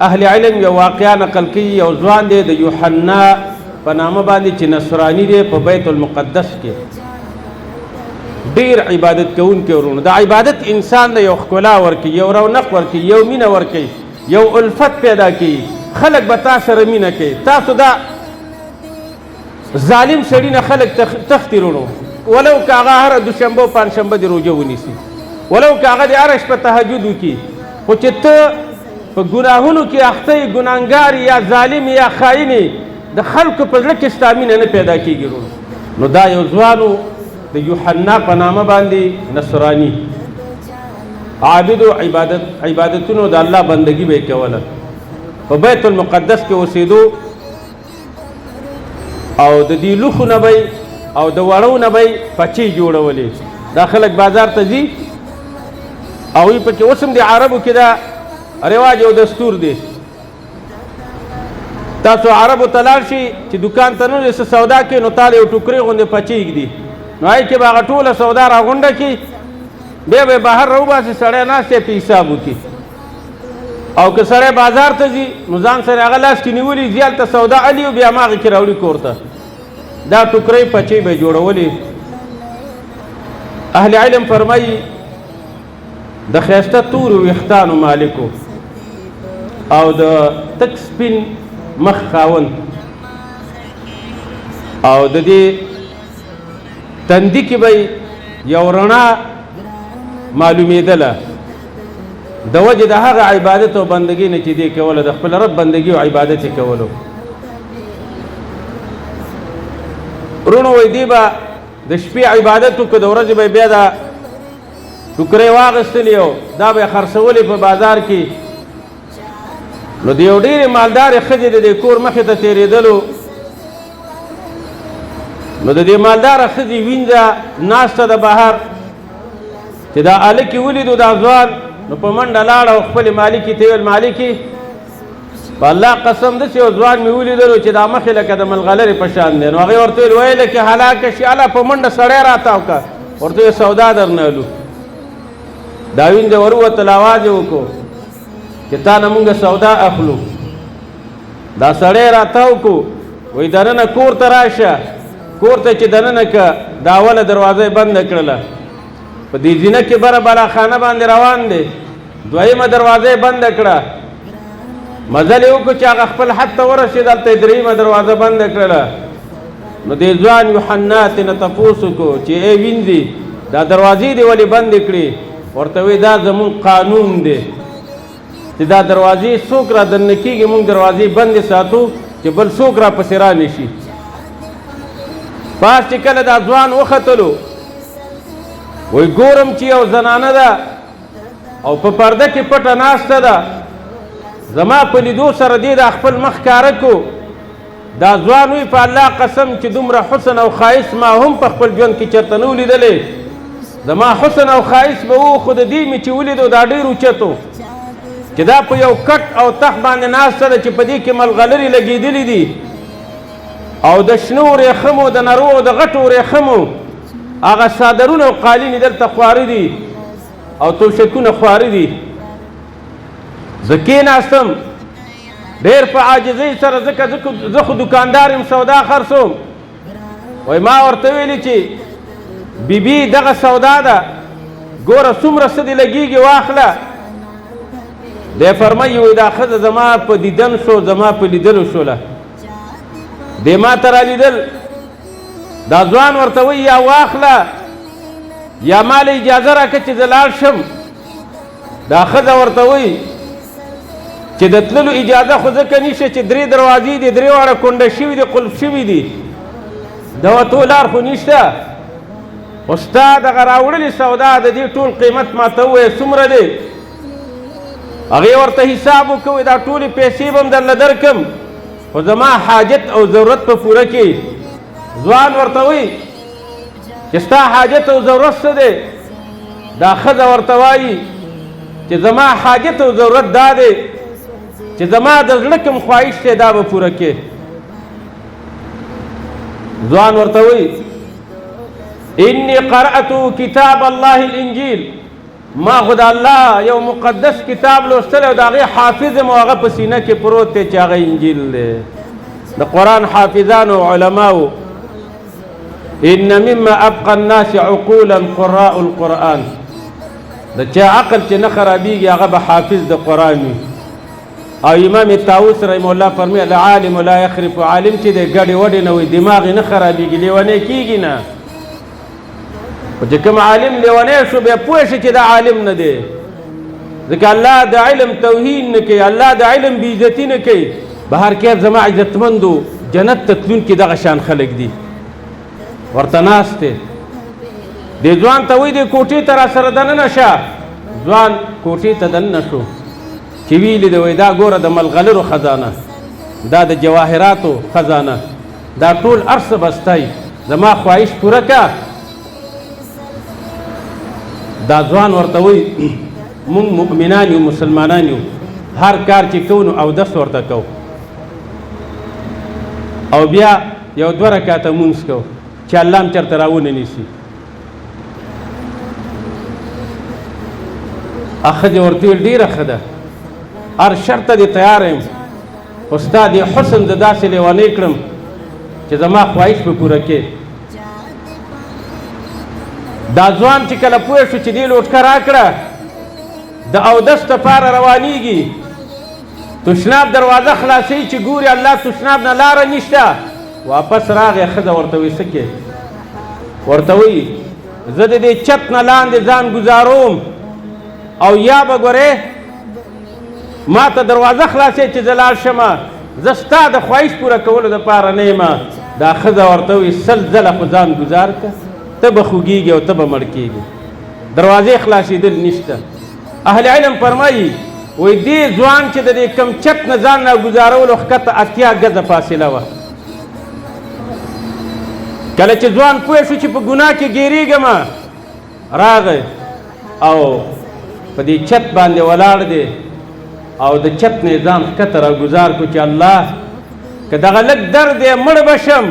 اهل علم یو واقعا نقل کوي یو ځوان دی د یوحنا په نامه باندې چې نصراني دی په بیت المقدس کې ډیر عبادت کوونکی ورونه د عبادت انسان د یو ښکلا ورکوي یو رونق ورکوي یو مینه ورکوي یو الفت پیدا کوي خلک به تا سره مینه کوي تاسو دا ظالم سړي نه خلک تښتي ورونو ولو که هغه هره دوشنبه او پنجشنبه د روژه ونیسي ولو که هغه د هره شپه تهجد وکړي خو چې ته په ګناهونو کې اخته یې ګناهګار یا ظالم یا خاین د خلکو په زړه کې ستا مینه نه پیدا کېږي ورونو نو دا یو ځوان د یوحنا په نامه باندې نصراني عابد و عبادتونو د الله بندگی به کوله په بیت المقدس کې اوسېدو او د دې لوښو نه به او د وړو نه به پچې جوړولې دا خلک بازار ته ځي او یې پکې اوس هم د عربو کې دا رواج او دستور دی تاسو عربو ته لاړ شئ چې دکان ته نه څه سودا کوي نو تاله یو ټوکرې غوندې پچې ږدي نو هغې کې به هغه ټوله سودا راغونډه کړي بیا به یې بهر راوباسي سړی ناست یې په حساب وکړي او که سړی بازار ته ځي نو ځان سره هغه لاس کې نیولي ځي هلته سودا علي او بیا هماغې کې راوړي کور ته دا ټوکرې پچې به یې جوړولې اهل علم فرمایي د ښایسته تورو ویښتانو مالکو او د تک سپین مخ خاوند او د دې تندي کې به یو رڼا معلومېدله د وجې د هغه عبادت او بندګۍ نه چې دی کوله د خپل رب بندګي او عبادت یې کولو وروڼو وایي دی به د شپې عبادت وکړو د ورځې به بیا دا ټوکرې واخیستلې او دا به یې خرڅولې په بازار کې نو د یو ډېرې مالدارې ښځې د دې کور مخې ته تېرېدلو نو د دې مالداره ښځې وینځه ناسته د بهر چې دا هلک یې ولیدو دا ځوان نو په منډه لاړه او خپلې مالکې ته یې ویل مالکې په الله قسم داسې یو ځوان مې ولیدلو چې دا مخې لکه د ملغلرې په شان دی نو هغې ورته ویل ویله کې هلاکه شي هله په منډه سړی راتاو که ورته ویل سودا درنه الو دا وینځه وروتل اواز یې وکړو چې تا نه مونږ سودا اخلو دا سړی راتاو کو وایي دننه کور ته راشه کور ته چې دننه که دا اوله دروازه یې بنده کړله په دې زینه کې بره بالاخانه باندې روان دی دویمه دروازه یې بنده کړه مزل یې وکړو چې هغه خپل حد ته ورسېد هلته یې درېیمه دروازه بنده کړله نو دې ځوان یوحنا ترېنه تپوس وکړو چې ای وینځي دا دروازې دې ولې بندې کړې ورته وایي دا زمونږ قانون دی چې دا دروازې څوک را دننه کېږي مونږ دروازې بندې ساتو چې بل څوک را پسې را نه شي پاس چې کله دا ځوان وختلو وایي ګورم چې یو زنانه ده او په پرده کې پټه ناسته ده زما په لیدو سره دې دا خپل مخ ښکاره کو دا ځوان وایي په الله قسم چې دومره حسن او ښایست ما هم په خپل ژوند کې چېرته نه و لیدلی زما حسن او ښایست به و خو د دې مې چې ولیدو دا ډېر اوچت و چې دا په یو کټ او تخت باندې ناسته ده چې په دې کې ملغلرې لګېدلې دي او د شنو ورېښمو د نرو او د غټو ورېښمو هغه صادرونه او قالینې دلته خواره دي او توشکونه خواره دي زه کېناستم ډېر په عاجزۍ سره ځکه زه خو دوکاندار یم سودا خرڅوم وایي ما ورته ویلي چې بیبي دغه سودا ده ګوره څومره څه دې لګېږي واخله دی فرمایي وایي دا ښځه زما په دیدن شو زما په لیدلو شوله دی ما ته رالیدل دا ځوان ورته وایي یا واخله یا ما له اجازه راکړه چې زه لاړ شم دا ښځه ورته وایي چې د تللو اجازه خو ځکه نشته چې درې دروازې دي درې واړه کونډه شوي دي قلف شوي دي د وتو لار خو نشته خو ستا دغه راوړلې سودا د دې ټول قیمت ما ته ووایه څومره دی هغې ورته حساب وکوي دا ټولې پیسې به هم درله درکم خو زما حاجت او ضرورت په پوره کې ځوان ورته وایي چې ستا حاجت او ضرورت څه دی دا ښځه ورته وایي چې زما حاجت او ضرورت دا دی چې زما د زړه کوم خواهش دی دا به پوره کې ځوان ورته وایي انی قرأت کتاب الله الانجیل ما خو د الله یو مقدس کتاب لوستلی او د هغې حافظ یم او هغه په سینه کې پروت دی چې هغه انجیل دی د قرآن حافظانو او علماو ان مما ابقى الناس عقولا قراء القرآن د چا عقل چې نه خرابېږي هغه به حافظ د قرآن وي او امام طاووس رحمه الله فرمایي العالم لا یخرف عالم چې دی ګډې وډې نه وي دماغ یې نه خرابېږي لیونی کېږي نه خو چې کوم عالم لیونی شو بیا پوه شي چې دا عالم نه دی ځکه الله د علم توهین نه کوي الله د علم بېعزتي نه کوي بهر کیف زما عزتمندو جنت ته تلونکي دغه شان خلک دي ورته ناست دی دې ځوان ته وایي دې کوټې ته راسره دننه شه ځوان کوټې ته دننه شو چې ویلي دی وایي دا ګوره د ملغلرو خزانه دا د جواهراتو خزانه دا ټول هر څه به ستی زما خواهش پوره که دا ځوان ورته وایي مونږ مؤمنان یو مسلمانان یو هر کار چې کوو نو اودس ورته کوو او بیا یو دوه رکاته مونځ کوو چې الله هم چېرته راونه نیسي ښځې ورته ویل ډېره ښه ده هر شرط ته دې تیاره یم خو ستا دې حسن د داسې لیونی کړم چې زما خواهش به پوره کې دا ځوان چې کله پوه شو چې دې لوټکه راکړه د اودس دپاره روانېږي تشناب دروازه خلاصوي چې ګوري الله تشناب نه لاره نشته واپس راغی ښځه ورته وایي څه کې ورته وایي زه د دې چت نه لاندې ځان ګزاروم او یا به ګورې ما ته دروازه خلاصوي چې زه لاړ شمه زه ستا د خواهش پوره کولو دپاره نه یم دا ښځه ورته وایي سل ځله خو ځان ګزار که ته به خوږېږي او ته به مړ کېږي دروازې خلاصېدل نشته اهل علم فرمایي وایي دې ځوان چې د دې کم چت نه ځان نه ګزارولو ښکته 80 ګزه فاصله وه کله چې ځوان پوه شو چې په ګناه کې ګیرېږم راغی او په دې چت باندې ولاړ دی او د چت نه یې ځان ښکته راګزار کړو چې الله که دغه لږ درد یې مړ به شم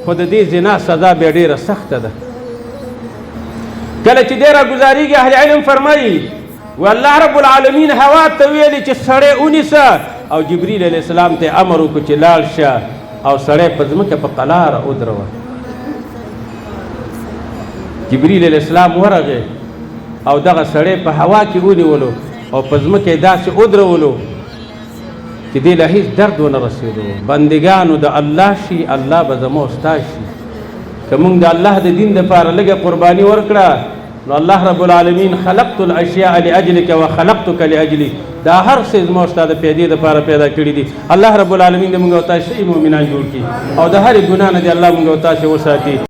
خو د دې زنا سزا بیا ډېره سخته ده کله چې دی راګزارېږي اهل علم فرمایي و الله رب العالمین هوا ته ویلي چې سړی ونیسه او جبریل علیه السلام ته امر وکړو چې لاړ شه او سړی په ځمکه په قلاره ودروه جبریل علیه السلام ورغی او دغه سړی په هوا کې ونیولو او په ځمکه یې داسې ودرولو چې دې له هېڅ درد ونه رسېدو بندګانو د الله شي الله به زما ستا شي که موږ د الله د دین دپاره لږه قرباني ورکړه نو الله رب العالمین خلقت الاشیاء لاجلک وخلقتک لاجلی دا هر څه زما ستا د پیدې دپاره پیدا کړي دي الله رب العالمین دې موږ او تاسې مؤمنان جوړ کړي او د هرې ګناه نه دې الله موږ او تاسې وساتي